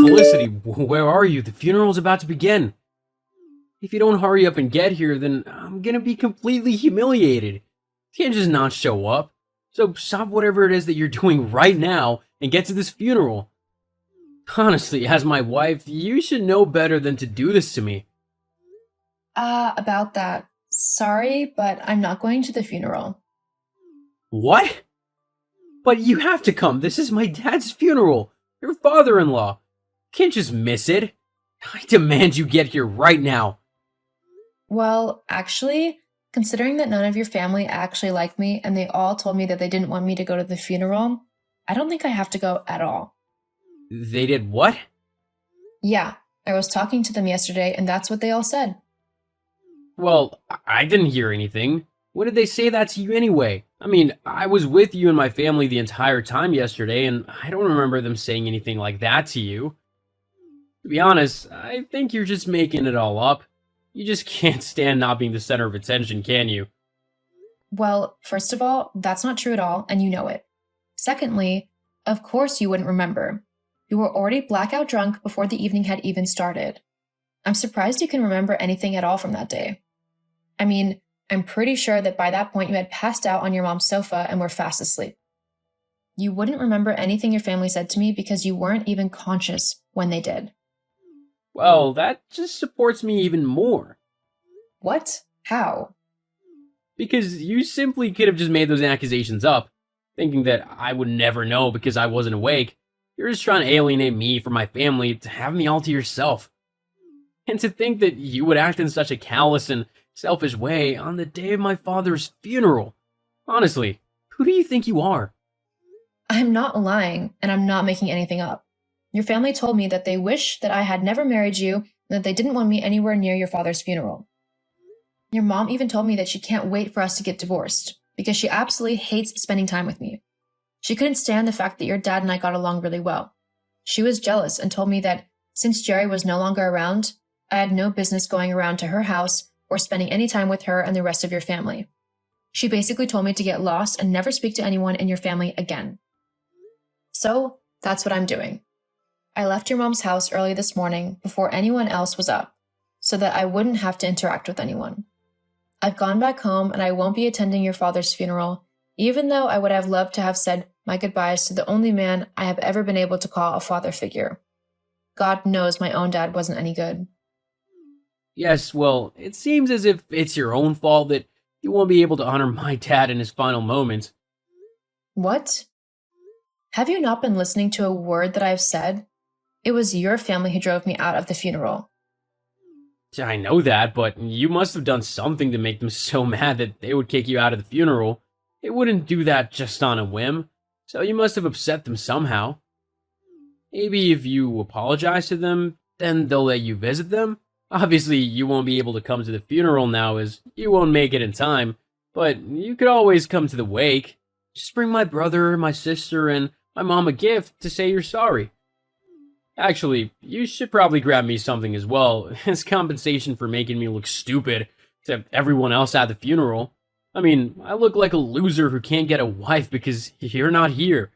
Felicity, where are you? The funeral's about to begin. If you don't hurry up and get here, then I'm gonna be completely humiliated. You can't just not show up. So stop whatever it is that you're doing right now and get to this funeral. Honestly, as my wife, you should know better than to do this to me. About that. Sorry, but I'm not going to the funeral. What? But you have to come. This is my dad's funeral. Your father-in-law. Can't just miss it. I demand you get here right now. Well, actually, considering that none of your family actually like me and they all told me that they didn't want me to go to the funeral, I don't think I have to go at all. They did what? Yeah, I was talking to them yesterday and that's what they all said. Well, I didn't hear anything. When did they say that to you anyway? I mean, I was with you and my family the entire time yesterday, and I don't remember them saying anything like that to you. To be honest, I think you're just making it all up. You just can't stand not being the center of attention, can you? Well, first of all, that's not true at all, and you know it. Secondly, of course you wouldn't remember. You were already blackout drunk before the evening had even started. I'm surprised you can remember anything at all from that day. I mean, I'm pretty sure that by that point you had passed out on your mom's sofa and were fast asleep. You wouldn't remember anything your family said to me because you weren't even conscious when they did. Well, that just supports me even more. What? How? Because you simply could have just made those accusations up, thinking that I would never know because I wasn't awake. You're just trying to alienate me from my family to have me all to yourself. And to think that you would act in such a callous and selfish way on the day of my father's funeral. Honestly, who do you think you are? I'm not lying, and I'm not making anything up. Your family told me that they wish that I had never married you and that they didn't want me anywhere near your father's funeral. Your mom even told me that she can't wait for us to get divorced because she absolutely hates spending time with me. She couldn't stand the fact that your dad and I got along really well. She was jealous and told me that since Jerry was no longer around, I had no business going around to her house or spending any time with her and the rest of your family. She basically told me to get lost and never speak to anyone in your family again. So that's what I'm doing. I left your mom's house early this morning before anyone else was up, so that I wouldn't have to interact with anyone. I've gone back home and I won't be attending your father's funeral, even though I would have loved to have said my goodbyes to the only man I have ever been able to call a father figure. God knows my own dad wasn't any good. Yes, well, it seems as if it's your own fault that you won't be able to honor my dad in his final moments. What? Have you not been listening to a word that I've said? It was your family who drove me out of the funeral. I know that, but you must have done something to make them so mad that they would kick you out of the funeral. They wouldn't do that just on a whim, so you must have upset them somehow. Maybe if you apologize to them, then they'll let you visit them? Obviously, you won't be able to come to the funeral now as you won't make it in time, but you could always come to the wake. Just bring my brother, my sister, and my mom a gift to say you're sorry. Actually, you should probably grab me something as well, as compensation for making me look stupid to everyone else at the funeral. I mean, I look like a loser who can't get a wife because you're not here.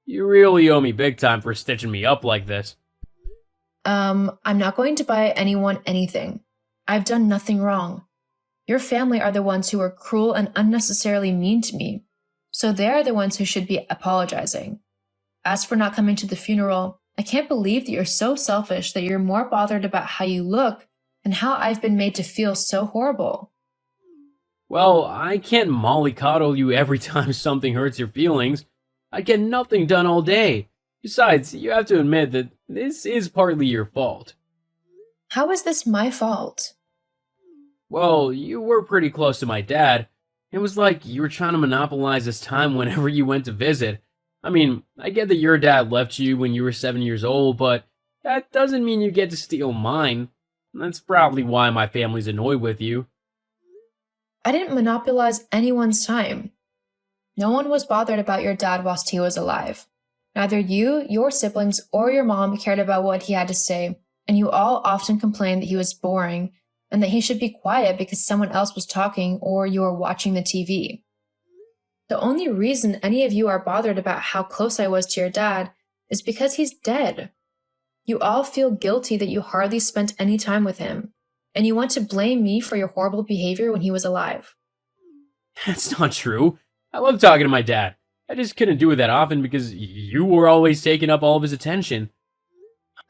You really owe me big time for stitching me up like this. I'm not going to buy anyone anything. I've done nothing wrong. Your family are the ones who were cruel and unnecessarily mean to me, so they're the ones who should be apologizing. As for not coming to the funeral, I can't believe that you're so selfish that you're more bothered about how you look and how I've been made to feel so horrible. Well, I can't mollycoddle you every time something hurts your feelings. I get nothing done all day. Besides, you have to admit that this is partly your fault. How is this my fault? Well, you were pretty close to my dad. It was like you were trying to monopolize his time whenever you went to visit. I mean, I get that your dad left you when you were 7 years old, but that doesn't mean you get to steal mine. That's probably why my family's annoyed with you. I didn't monopolize anyone's time. No one was bothered about your dad whilst he was alive. Neither you, your siblings, or your mom cared about what he had to say, and you all often complained that he was boring and that he should be quiet because someone else was talking or you were watching the TV. The only reason any of you are bothered about how close I was to your dad is because he's dead. You all feel guilty that you hardly spent any time with him, and you want to blame me for your horrible behavior when he was alive. That's not true. I love talking to my dad. I just couldn't do it that often because you were always taking up all of his attention.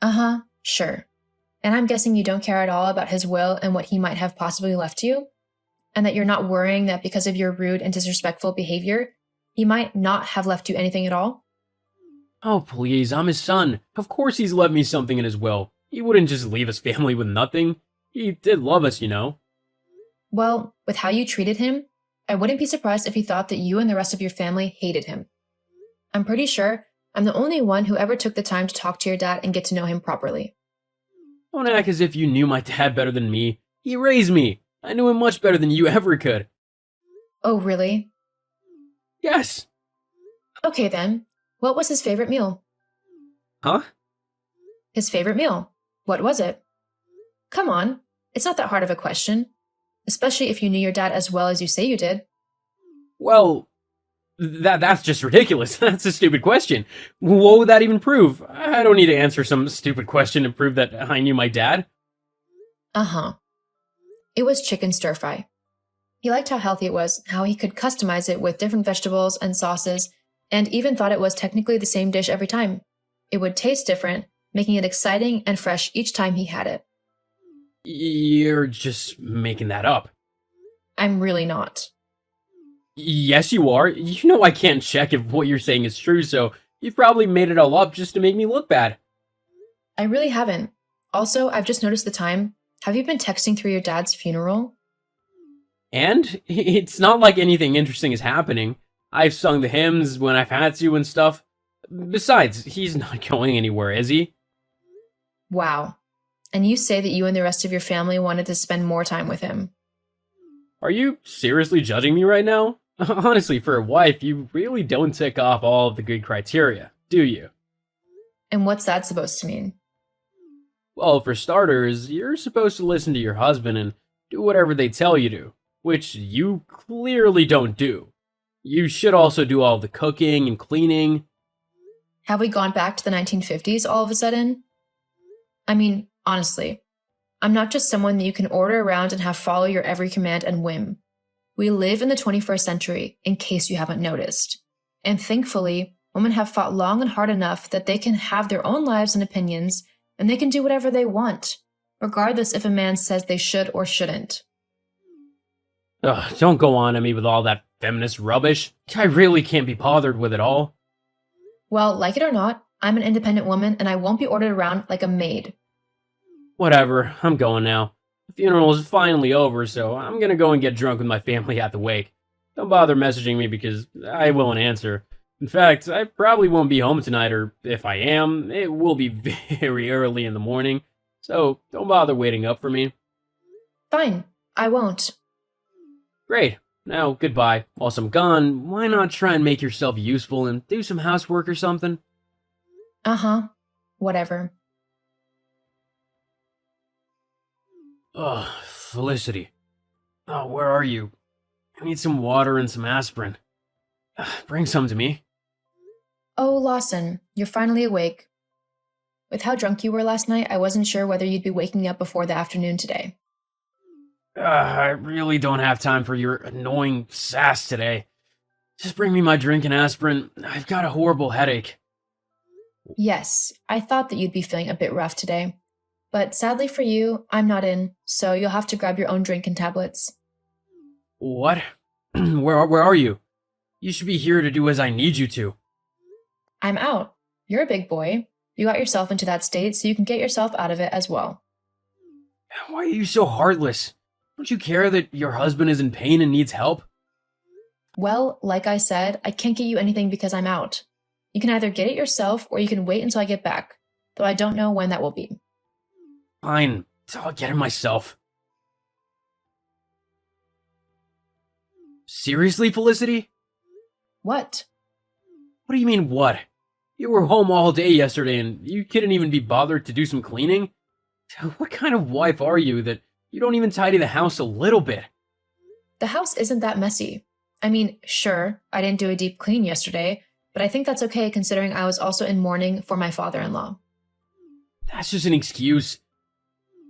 Uh-huh, sure. And I'm guessing you don't care at all about his will and what he might have possibly left you? And that you're not worrying that because of your rude and disrespectful behavior, he might not have left you anything at all? Oh, please, I'm his son. Of course he's left me something in his will. He wouldn't just leave his family with nothing. He did love us, you know. Well, with how you treated him, I wouldn't be surprised if he thought that you and the rest of your family hated him. I'm pretty sure I'm the only one who ever took the time to talk to your dad and get to know him properly. Don't act as if you knew my dad better than me. He raised me. I knew him much better than you ever could. Oh, really? Yes. Okay then. What was his favorite meal? Huh? His favorite meal. What was it? Come on, it's not that hard of a question. Especially if you knew your dad as well as you say you did. Well, that's just ridiculous. That's a stupid question. What would that even prove? I don't need to answer some stupid question to prove that I knew my dad. Uh-huh. It was chicken stir-fry. He liked how healthy it was, how he could customize it with different vegetables and sauces, and even thought it was technically the same dish every time. It would taste different, making it exciting and fresh each time he had it. You're just making that up. I'm really not. Yes, you are. You know I can't check if what you're saying is true, so you've probably made it all up just to make me look bad. I really haven't. Also, I've just noticed the time. Have you been texting through your dad's funeral? And it's not like anything interesting is happening. I've sung the hymns when I've had to and stuff. Besides, he's not going anywhere, is he? Wow. And you say that you and the rest of your family wanted to spend more time with him. Are you seriously judging me right now? Honestly, for a wife, you really don't tick off all of the good criteria, do you? And what's that supposed to mean? Well, for starters, you're supposed to listen to your husband and do whatever they tell you to, which you clearly don't do. You should also do all the cooking and cleaning. Have we gone back to the 1950s all of a sudden? I mean, honestly, I'm not just someone that you can order around and have follow your every command and whim. We live in the 21st century, in case you haven't noticed. And thankfully, women have fought long and hard enough that they can have their own lives and opinions, and they can do whatever they want, regardless if a man says they should or shouldn't. Ugh, don't go on to me with all that feminist rubbish. I really can't be bothered with it all. Well, like it or not, I'm an independent woman and I won't be ordered around like a maid. Whatever, I'm going now. The funeral is finally over, so I'm gonna go and get drunk with my family at the wake. Don't bother messaging me because I won't answer. In fact, I probably won't be home tonight, or if I am, it will be very early in the morning. So don't bother waiting up for me. Fine, I won't. Great. Now, goodbye. Whilst I'm gone, why not try and make yourself useful and do some housework or something? Uh-huh. Whatever. Ugh, Felicity. Oh, where are you? I need some water and some aspirin. Bring some to me. Oh, Lawson, you're finally awake. With how drunk you were last night, I wasn't sure whether you'd be waking up before the afternoon today. I really don't have time for your annoying sass today. Just bring me my drink and aspirin. I've got a horrible headache. Yes, I thought that you'd be feeling a bit rough today. But sadly for you, I'm not in, so you'll have to grab your own drink and tablets. What? Where are you? You should be here to do as I need you to. I'm out. You're a big boy. You got yourself into that state, so you can get yourself out of it as well. Why are you so heartless? Don't you care that your husband is in pain and needs help? Well, like I said, I can't get you anything because I'm out. You can either get it yourself or you can wait until I get back, though I don't know when that will be. Fine, I'll get it myself. Seriously, Felicity? What? What do you mean, what? You were home all day yesterday and you couldn't even be bothered to do some cleaning? What kind of wife are you that you don't even tidy the house a little bit? The house isn't that messy. I mean, sure, I didn't do a deep clean yesterday, but I think that's okay considering I was also in mourning for my father-in-law. That's just an excuse.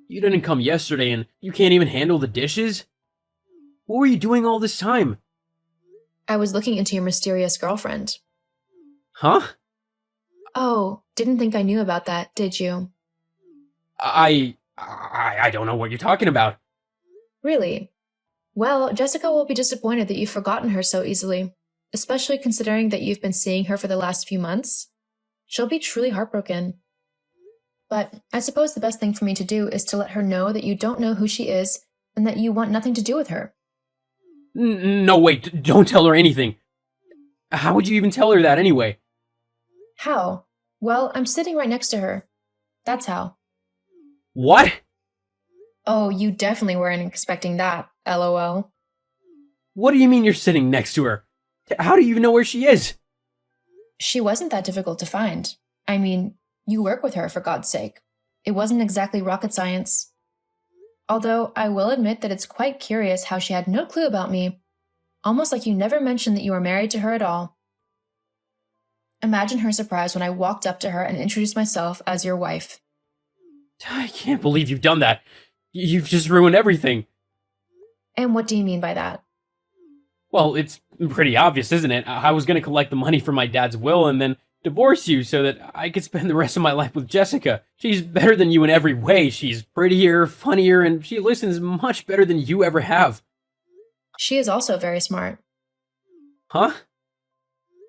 You didn't come yesterday and you can't even handle the dishes? What were you doing all this time? I was looking into your mysterious girlfriend. Huh? Oh, didn't think I knew about that, did you? I don't know what you're talking about. Really? Well, Jessica will be disappointed that you've forgotten her so easily, especially considering that you've been seeing her for the last few months. She'll be truly heartbroken. But I suppose the best thing for me to do is to let her know that you don't know who she is and that you want nothing to do with her. No, wait, don't tell her anything. How would you even tell her that anyway? How? Well, I'm sitting right next to her. That's how. What? Oh, you definitely weren't expecting that, lol. What do you mean you're sitting next to her? How do you even know where she is? She wasn't that difficult to find. I mean, you work with her, for God's sake. It wasn't exactly rocket science. Although I will admit that it's quite curious how she had no clue about me, almost like you never mentioned that you were married to her at all. Imagine her surprise when I walked up to her and introduced myself as your wife. I can't believe you've done that. You've just ruined everything. And what do you mean by that? Well, it's pretty obvious, isn't it? I was going to collect the money from my dad's will and then divorce you so that I could spend the rest of my life with Jessica. She's better than you in every way. She's prettier, funnier, and she listens much better than you ever have. She is also very smart. Huh?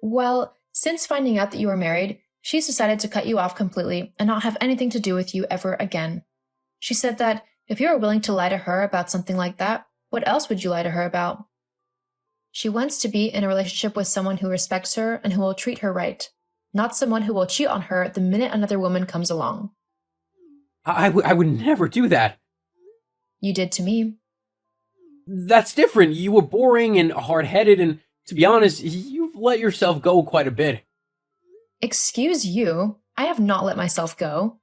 Well, since finding out that you were married, she's decided to cut you off completely and not have anything to do with you ever again. She said that if you were willing to lie to her about something like that, what else would you lie to her about? She wants to be in a relationship with someone who respects her and who will treat her right, not someone who will cheat on her the minute another woman comes along. I would never do that. You did to me. That's different. You were boring and hard-headed, and to be honest, you've let yourself go quite a bit. Excuse you, I have not let myself go.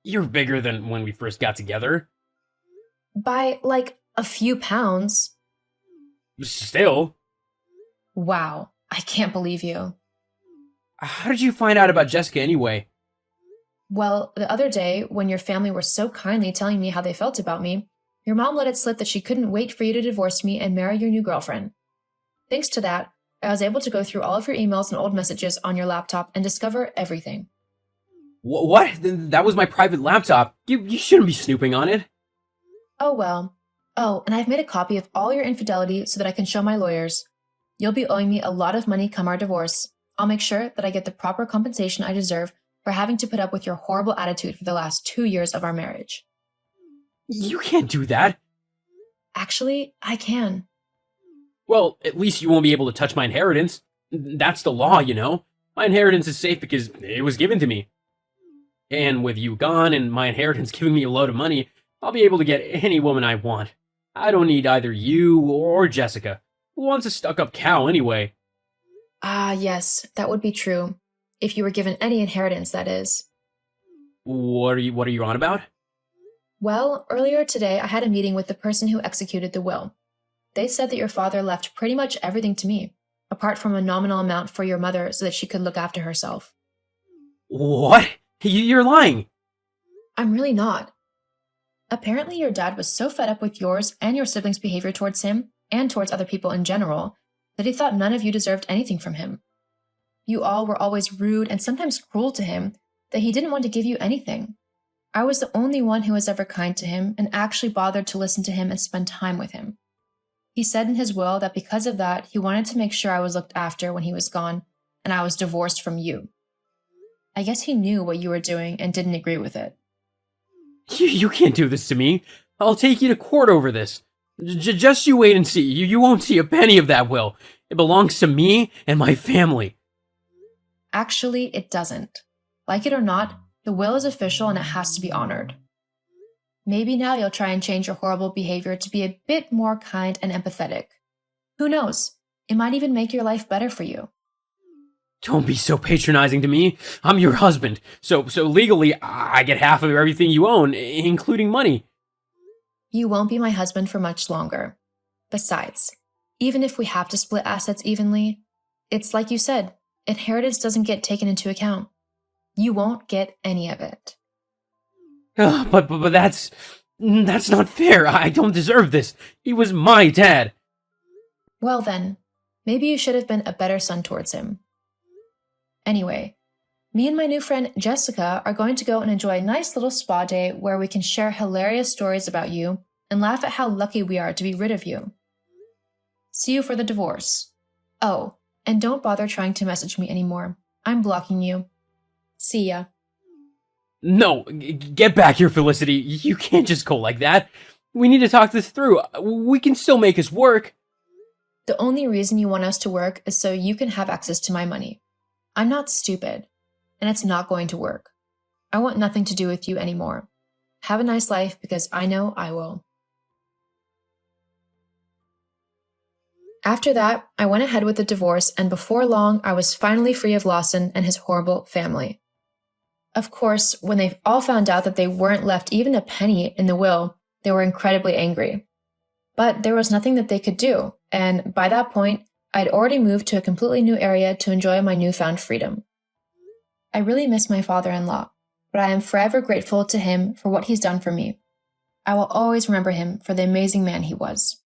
You're bigger than when we first got together. By, like, a few pounds. Still. Wow, I can't believe you. How did you find out about Jessica anyway? Well, the other day, when your family were so kindly telling me how they felt about me, your mom let it slip that she couldn't wait for you to divorce me and marry your new girlfriend. Thanks to that, I was able to go through all of your emails and old messages on your laptop and discover everything. What? That was my private laptop. You shouldn't be snooping on it. Oh well. Oh, and I've made a copy of all your infidelity so that I can show my lawyers. You'll be owing me a lot of money come our divorce. I'll make sure that I get the proper compensation I deserve for having to put up with your horrible attitude for the last 2 years of our marriage. You can't do that. Actually, I can. Well, at least you won't be able to touch my inheritance. That's the law, you know. My inheritance is safe because it was given to me. And with you gone and my inheritance giving me a load of money, I'll be able to get any woman I want. I don't need either you or Jessica. Who wants a stuck-up cow anyway? Ah, yes, that would be true. If you were given any inheritance, that is. What are you on about? Well, earlier today I had a meeting with the person who executed the will. They said that your father left pretty much everything to me, apart from a nominal amount for your mother so that she could look after herself. What? You're lying. I'm really not. Apparently your dad was so fed up with yours and your siblings' behavior towards him, and towards other people in general, that he thought none of you deserved anything from him. You all were always rude and sometimes cruel to him, that he didn't want to give you anything. I was the only one who was ever kind to him and actually bothered to listen to him and spend time with him. He said in his will that because of that, he wanted to make sure I was looked after when he was gone, and I was divorced from you. I guess he knew what you were doing and didn't agree with it. You can't do this to me. I'll take you to court over this. Just you wait and see. You won't see a penny of that will. It belongs to me and my family. Actually, it doesn't. Like it or not, the will is official and it has to be honored. Maybe now you'll try and change your horrible behavior to be a bit more kind and empathetic. Who knows? It might even make your life better for you. Don't be so patronizing to me. I'm your husband, so legally I get half of everything you own, including money. You won't be my husband for much longer. Besides, even if we have to split assets evenly, it's like you said, inheritance doesn't get taken into account. You won't get any of it. But that's not fair. I don't deserve this. He was my dad. Well then, maybe you should have been a better son towards him. Anyway, me and my new friend Jessica are going to go and enjoy a nice little spa day where we can share hilarious stories about you and laugh at how lucky we are to be rid of you. See you for the divorce. Oh, and don't bother trying to message me anymore. I'm blocking you. See ya. No, get back here, Felicity. You can't just go like that. We need to talk this through. We can still make this work. The only reason you want us to work is so you can have access to my money. I'm not stupid, and it's not going to work. I want nothing to do with you anymore. Have a nice life because I know I will. After that, I went ahead with the divorce, and before long, I was finally free of Lawson and his horrible family. Of course, when they all found out that they weren't left even a penny in the will, they were incredibly angry. But there was nothing that they could do, and by that point, I'd already moved to a completely new area to enjoy my newfound freedom. I really miss my father-in-law, but I am forever grateful to him for what he's done for me. I will always remember him for the amazing man he was.